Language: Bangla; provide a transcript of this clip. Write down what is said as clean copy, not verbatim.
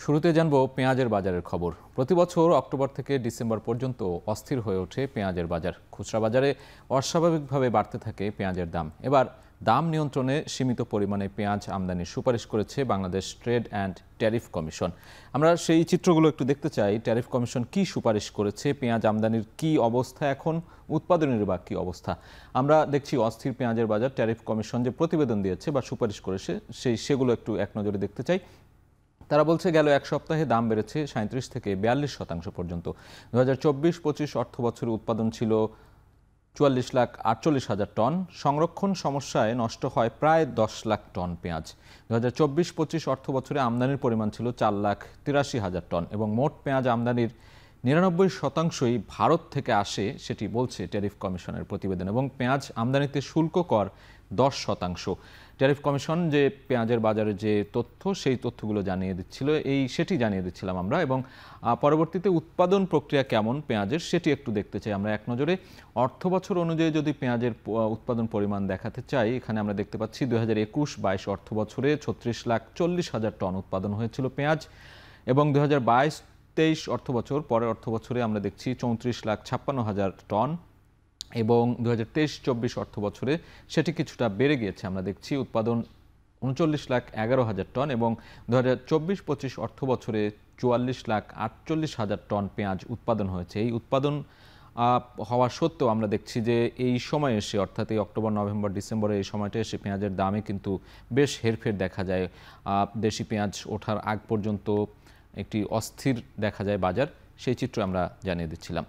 শুরুতে জানবো পেঁয়াজের বাজারের খবর। প্রতি বছর অক্টোবর থেকে ডিসেম্বর পর্যন্ত অস্থির হয়ে ওঠে পেঁয়াজের বাজার। খুচরা বাজারে অস্বাভাবিকভাবে বাড়তে থাকে পেঁয়াজের দাম। এবার দাম নিয়ন্ত্রণে সীমিত পরিমাণে পেঁয়াজ আমদানির সুপারিশ করেছে Bangladesh trade and tariff commission. আমরা সেই চিত্রগুলো একটু দেখতে চাই। ট্যারিফ কমিশন কি সুপারিশ করেছে, পেঁয়াজ আমদানির কি অবস্থা, এখন উৎপাদনের বা কি অবস্থা। আমরা দেখছি অস্থির পেঁয়াজের বাজার। ট্যারিফ কমিশন যে প্রতিবেদন দিয়েছে বা সুপারিশ করেছে সেগুলো একটু এক নজরে দেখতে চাই। তারা বলছে গেল এক সপ্তাহে দাম বেড়েছে 37 থেকে 42% পর্যন্ত। 2024-25 অর্থ বছরে উৎপাদন ছিল 44,48,000 টন। সংরক্ষণ সমস্যায় নষ্ট হয় প্রায় 10 লাখ টন পেঁয়াজ। 2024-25 অর্থ বছরে আমদানির পরিমাণ ছিল 4,83,000 টন এবং মোট পেঁয়াজ আমদানির 99%ই ভারত থেকে আসে, সেটি বলছে ট্যারিফ কমিশনের প্রতিবেদন। এবং পেঁয়াজ আমদানিতে শুল্ক কর 10%। ট্যারিফ কমিশন যে পেঁয়াজের বাজারে যে তথ্য, সেই তথ্যগুলো জানিয়ে দিচ্ছিল, সেটি জানিয়ে দিচ্ছিলাম আমরা। এবং পরবর্তীতে উৎপাদন প্রক্রিয়া কেমন পেঁয়াজের সেটি একটু দেখতে চাই আমরা এক নজরে। অর্থ বছর অনুযায়ী যদি পেঁয়াজের উৎপাদন পরিমাণ দেখাতে চাই, এখানে আমরা দেখতে পাচ্ছি 2021-22 অর্থ বছরে 36,40,000 টন উৎপাদন হয়েছিল পেঁয়াজ এবং 2022-23 অর্থ বছর, পরের অর্থ বছরে আমরা দেখছি 34,56,000 টন এবং 2023-24 অর্থ বছরে সেটি কিছুটা বেড়ে গিয়েছে। আমরা দেখছি উৎপাদন 39,11,000 টন এবং 2024-25 অর্থ বছরে 44,48,000 টন পেঁয়াজ উৎপাদন হয়েছে। এই উৎপাদন হওয়া সত্ত্বেও আমরা দেখছি যে এই সময় এসে, অর্থাৎ এই অক্টোবর, নভেম্বর, ডিসেম্বরে এই সময়টা এসে পেঁয়াজের দামে কিন্তু বেশ হেরফের দেখা যায়। দেশি পেঁয়াজ ওঠার আগ পর্যন্ত একটি অস্থির দেখা যায় বাজার, সেই চিত্র আমরা জানিয়ে দিচ্ছিলাম।